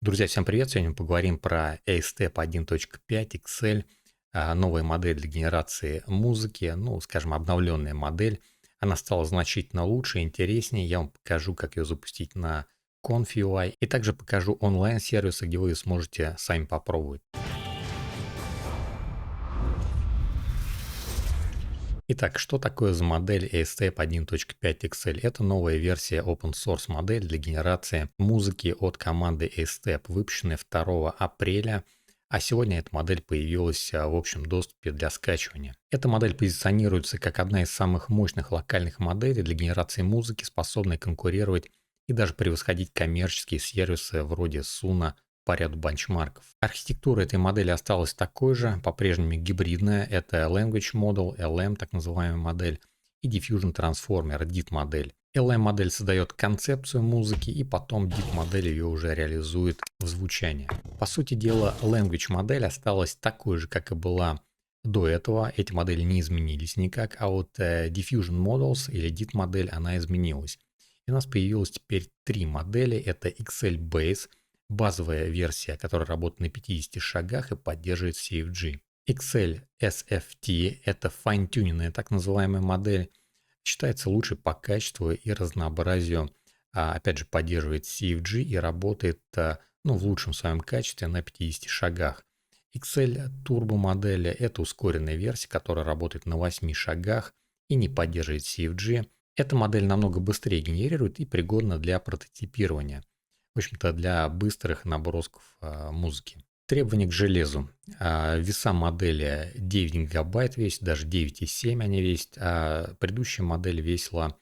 Друзья, всем привет! Сегодня мы поговорим про ASTEP 1.5 XL, новая модель для генерации музыки, скажем, обновленная модель. Она стала значительно лучше, интереснее. Я вам покажу, как ее запустить на Conf.ui и также покажу онлайн-сервисы, где вы сможете сами попробовать. Итак, что такое за модель ASTEP 1.5 XL? Это новая версия open source модель для генерации музыки от команды ASTEP, выпущенная 2 апреля, а сегодня эта модель появилась в общем доступе для скачивания. Эта модель позиционируется как одна из самых мощных локальных моделей для генерации музыки, способной конкурировать и даже превосходить коммерческие сервисы вроде Suno по ряду бенчмарков. Архитектура этой модели осталась такой же, по-прежнему гибридная. Это Language Model, LM, так называемая модель, и Diffusion Transformer, DIT модель. LM модель создает концепцию музыки, и потом DIT модель ее уже реализует в звучании. По сути дела, Language модель осталась такой же, как и была до этого. Эти модели не изменились никак, а вот Diffusion Models или DIT модель, она изменилась. И у нас появилось теперь 3 модели. Это XL Base, базовая версия, которая работает на 50 шагах и поддерживает CFG. XL SFT – это fine-тюненная так называемая модель, считается лучшей по качеству и разнообразию, опять же поддерживает CFG и работает в лучшем своем качестве на 50 шагах. XL Turbo модели – это ускоренная версия, которая работает на 8 шагах и не поддерживает CFG. Эта модель намного быстрее генерирует и пригодна для прототипирования. В общем-то, для быстрых набросков музыки. Требования к железу. Веса модели 9 гигабайт весит, даже 9,7 они весят, а предыдущая модель весила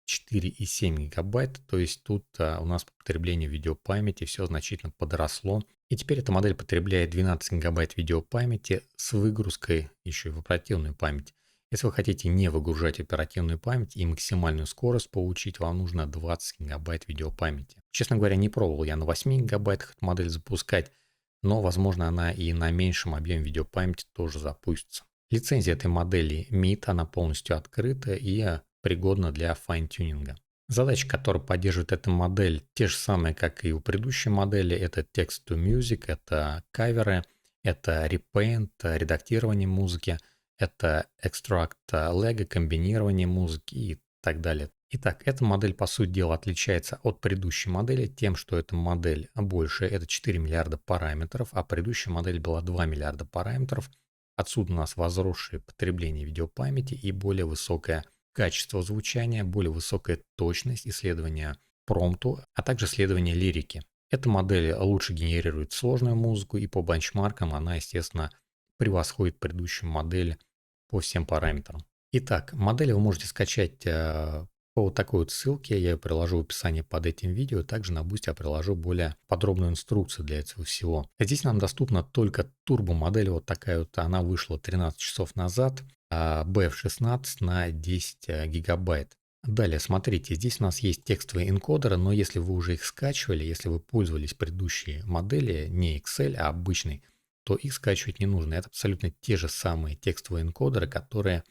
4,7 гигабайт, то есть тут у нас по потреблению видеопамяти все значительно подросло. И теперь эта модель потребляет 12 гигабайт видеопамяти с выгрузкой еще и в оперативную память. Если вы хотите не выгружать оперативную память и максимальную скорость получить, вам нужно 20 гигабайт видеопамяти. Честно говоря, не пробовал я на 8 гигабайтах эту модель запускать, но, возможно, она и на меньшем объеме видеопамяти тоже запустится. Лицензия этой модели MIT, она полностью открыта и пригодна для файн-тюнинга. Задачи, которые поддерживает эта модель, те же самые, как и у предыдущей модели. Это text-to-music, это каверы, это repaint, редактирование музыки, это extract lag, комбинирование музыки и так далее. Итак, эта модель, по сути дела, отличается от предыдущей модели тем, что эта модель больше, это 4 миллиарда параметров, а предыдущая модель была 2 миллиарда параметров. Отсюда у нас возросшее потребление видеопамяти и более высокое качество звучания, более высокая точность исследования промпту, а также исследования лирики. Эта модель лучше генерирует сложную музыку, и по бенчмаркам она, естественно, превосходит предыдущую модель по всем параметрам. Итак, модель вы можете скачать по вот такой вот ссылке, я ее приложу в описании под этим видео. Также на Boosty я приложу более подробную инструкцию для этого всего. Здесь нам доступна только турбо-модель, вот такая вот, она вышла 13 часов назад, BF16 на 10 гигабайт. Далее, смотрите, здесь у нас есть текстовые энкодеры, но если вы уже их скачивали, если вы пользовались предыдущей моделью, не XL, а обычной, то их скачивать не нужно. Это абсолютно те же самые текстовые энкодеры, которые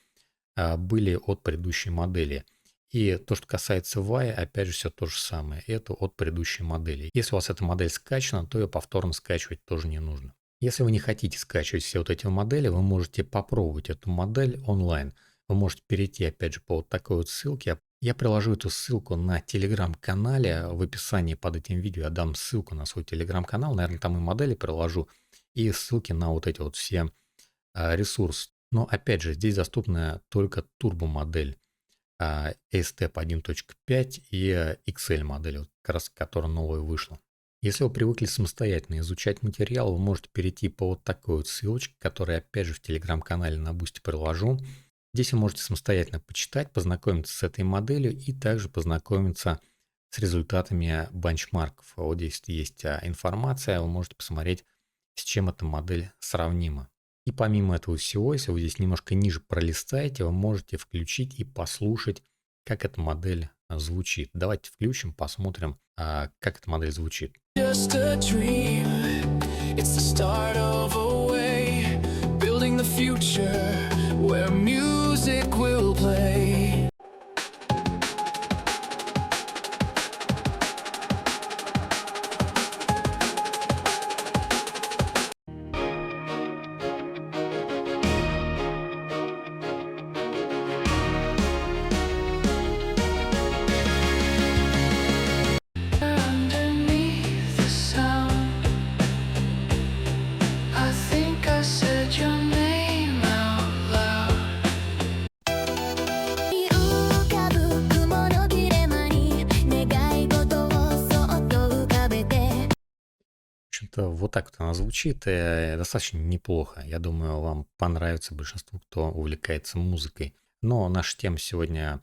были от предыдущей модели. И то, что касается VAI, опять же, все то же самое. Это от предыдущей модели. Если у вас эта модель скачана, то ее повторно скачивать тоже не нужно. Если вы не хотите скачивать все вот эти модели, вы можете попробовать эту модель онлайн. Вы можете перейти, опять же, по вот такой вот ссылке. Я приложу эту ссылку на телеграм-канале. В описании под этим видео я дам ссылку на свой телеграм-канал. Наверное, там и модели приложу. И ссылки на вот эти вот все ресурсы. Но, опять же, здесь доступна только турбо-модель. ASTEP 1.5 и XL модель, вот как раз которая новая вышла. Если вы привыкли самостоятельно изучать материал, вы можете перейти по вот такой вот ссылочке, которую опять же в телеграм-канале на Boosty приложу. Здесь вы можете самостоятельно почитать, познакомиться с этой моделью и также познакомиться с результатами бенчмарков. Вот здесь есть информация, вы можете посмотреть, с чем эта модель сравнима. И помимо этого всего, если вы здесь немножко ниже пролистаете, вы можете включить и послушать, как эта модель звучит. Давайте включим, посмотрим, как эта модель звучит. Just a dream. It's the start of a way, building the future where music will play. общем-то, вот так вот она звучит, достаточно неплохо. Я думаю, вам понравится большинству, кто увлекается музыкой. Но наша тема сегодня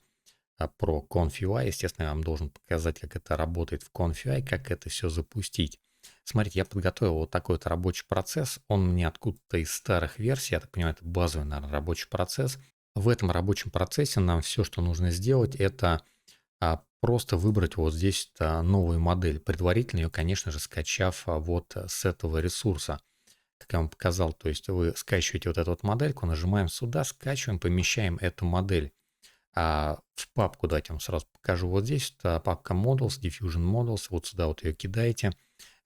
про Conf.ui. Естественно, я вам должен показать, как это работает в Conf.ui, как это все запустить. Смотрите, я подготовил вот такой вот рабочий процесс. Он мне откуда-то из старых версий, я так понимаю, это базовый, наверное, рабочий процесс. В этом рабочем процессе нам все, что нужно сделать, это просто выбрать вот здесь новую модель, предварительно ее, конечно же, скачав вот с этого ресурса, как я вам показал. То есть вы скачиваете вот эту вот модельку, нажимаем сюда, скачиваем, помещаем эту модель в папку. Давайте я вам сразу покажу. Вот здесь папка Models, Diffusion Models, вот сюда вот ее кидаете.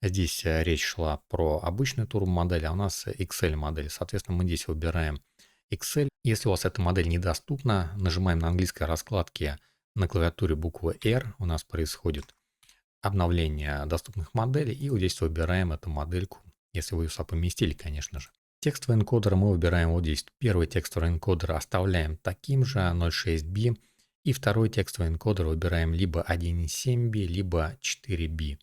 Здесь речь шла про обычную турбо-модель, а у нас Excel-модель. Соответственно, мы здесь выбираем Excel. Если у вас эта модель недоступна, нажимаем на английской раскладке на клавиатуре букву R. У нас происходит обновление доступных моделей. И вот здесь выбираем эту модельку, если вы ее сюда поместили, конечно же. Текстовый энкодер мы выбираем вот здесь. Первый текстовый энкодер оставляем таким же, 0.6b. И второй текстовый энкодер выбираем либо 1.7b, либо 4b.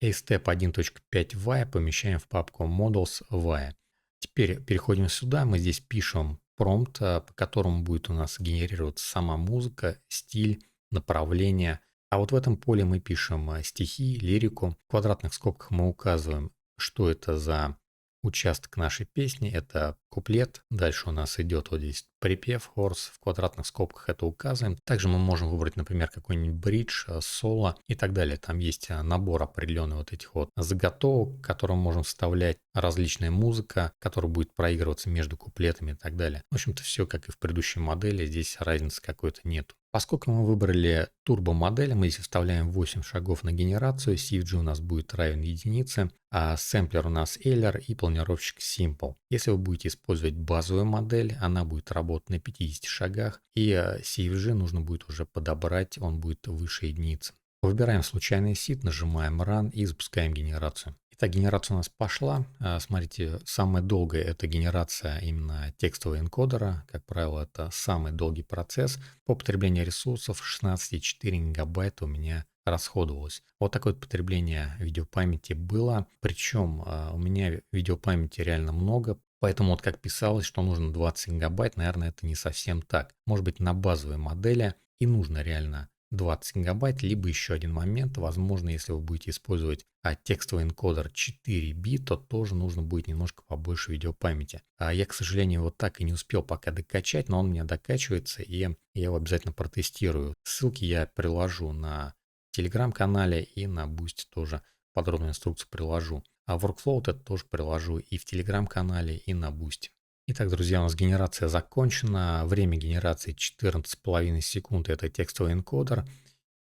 ASTEP 1.5 VAI помещаем в папку Models VAI. Теперь переходим сюда, мы здесь пишем промпт, по которому будет у нас генерироваться сама музыка, стиль, направление. А вот в этом поле мы пишем стихи, лирику. В квадратных скобках мы указываем, что это за участок нашей песни. Это куплет. Дальше у нас идет вот здесь припев, хорс. В квадратных скобках это указываем. Также мы можем выбрать, например, какой-нибудь бридж, соло и так далее. Там есть набор определенных вот этих вот заготовок, к которым можем вставлять различная музыка, которая будет проигрываться между куплетами и так далее. В общем-то, все как и в предыдущей модели. Здесь разницы какой-то нет. Поскольку мы выбрали турбо-модель, мы здесь вставляем 8 шагов на генерацию, CFG у нас будет равен единице, а сэмплер у нас Euler и планировщик Simple. Если вы будете использовать базовую модель, она будет работать на 50 шагах, и CFG нужно будет уже подобрать, он будет выше единицы. Выбираем случайный сид, нажимаем Run и запускаем генерацию. Итак, генерация у нас пошла. Смотрите, самая долгая это генерация именно текстового энкодера. Как правило, это самый долгий процесс. По потреблению ресурсов 16,4 гигабайта у меня расходовалось. Вот такое вот потребление видеопамяти было. Причем у меня видеопамяти реально много. Поэтому вот как писалось, что нужно 20 гигабайт, наверное, это не совсем так. Может быть, на базовой модели и нужно реально 20 гигабайт, либо еще один момент, возможно, если вы будете использовать текстовый энкодер 4B, то тоже нужно будет немножко побольше видеопамяти. Я, к сожалению, вот так и не успел пока докачать, но он у меня докачивается, и я его обязательно протестирую. Ссылки я приложу на телеграм-канале и на Boosty тоже подробную инструкцию приложу. А Workflow это тоже приложу и в телеграм-канале, и на Boosty. Итак, друзья, у нас генерация закончена. Время генерации 14,5 секунд. Это текстовый энкодер.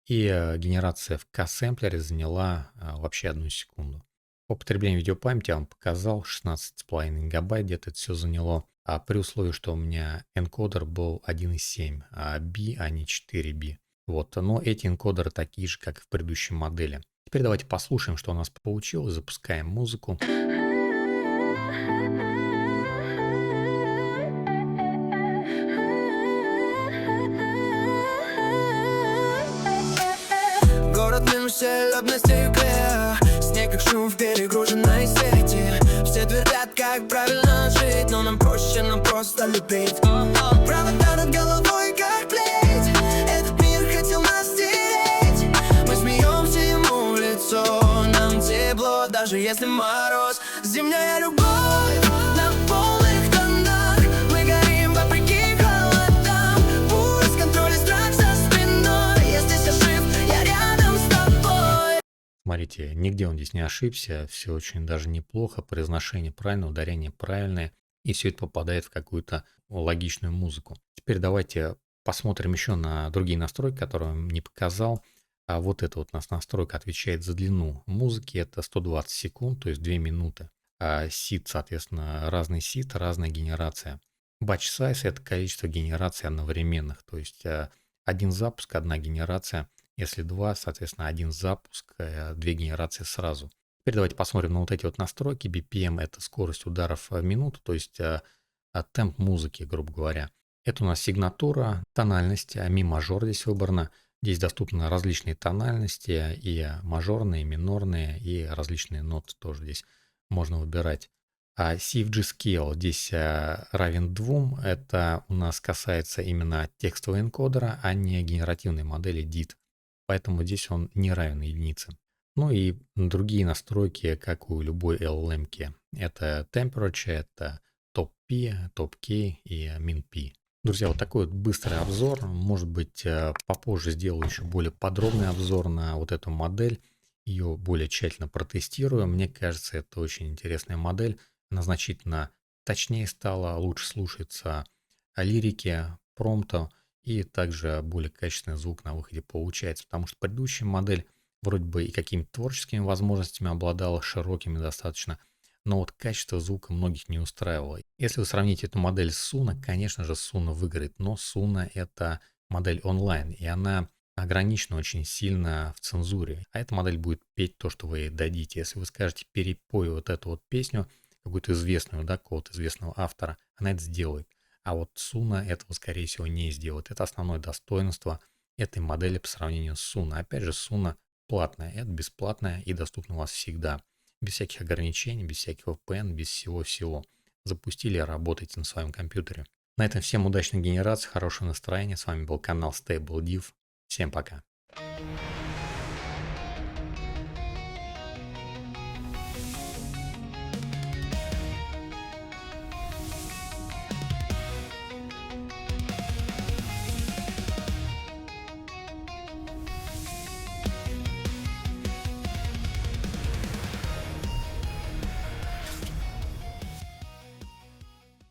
И генерация в K-сэмплере заняла вообще 1 секунду. По потреблению видеопамяти я вам показал 16,5 гигабайт. Где-то это все заняло. А при условии, что у меня энкодер был 1.7 B, а не 4B. Вот. Но эти энкодеры такие же, как и в предыдущей модели. Теперь давайте послушаем, что у нас получилось. Запускаем музыку. Город минус селеб на стекле. Снег как шум в перегруженной сети. Все твердят, как правильно жить, но нам проще, нам просто любить. Провода над головой, как плеть. Этот мир хотел нас стереть. Мы смеемся ему в лицо. Нам тепло, даже если мороз. Зимняя любовь на полных тонах. Мы горим вопреки холодам. Пусть контроль и страх за спиной. Я здесь ожив, я рядом с тобой. Смотрите, нигде он здесь не ошибся, все очень даже неплохо, произношение правильное, ударение правильное, и все это попадает в какую-то логичную музыку. Теперь давайте посмотрим еще на другие настройки, которые я вам не показал. А вот эта вот у нас настройка отвечает за длину музыки, это 120 секунд, то есть 2 минуты. А сид, соответственно, разный сид, разная генерация. Batch size – это количество генераций одновременных, то есть один запуск, одна генерация. Если 2, соответственно, один запуск, 2 генерации сразу. Теперь давайте посмотрим на вот эти вот настройки. BPM – это скорость ударов в минуту, то есть темп музыки, грубо говоря. Это у нас сигнатура, тональность, ми мажор здесь выбрано. Здесь доступны различные тональности, и мажорные, и минорные, и различные ноты тоже здесь можно выбирать. А CFG Scale здесь равен 2. Это у нас касается именно текстового энкодера, а не генеративной модели DIT. Поэтому здесь он не равен единице. Ну и другие настройки, как у любой LLM. Это Temperature, это Top-P, Top-K и Min-P. Друзья, вот такой вот быстрый обзор. Может быть, попозже сделаю еще более подробный обзор на вот эту модель. Ее более тщательно протестирую. Мне кажется, это очень интересная модель. Она значительно точнее стала, лучше слушается лирики, промпта, и также более качественный звук на выходе получается. Потому что предыдущая модель вроде бы и какими-то творческими возможностями обладала, широкими достаточно, но вот качество звука многих не устраивало. Если вы сравните эту модель с Suno, конечно же, Suno выиграет, но Suno это модель онлайн, и она ограничена очень сильно в цензуре. А эта модель будет петь то, что вы ей дадите. Если вы скажете перепой вот эту вот песню, какую-то известную, да, какого-то известного автора, она это сделает. А вот Suno этого, скорее всего, не сделает. Это основное достоинство этой модели по сравнению с Suno. Опять же, Suno платная, это бесплатная и доступна у вас всегда. Без всяких ограничений, без всяких VPN, без всего-всего. Запустили, работайте на своем компьютере. На этом всем удачной генерации, хорошего настроения. С вами был канал Stable Div. Всем пока.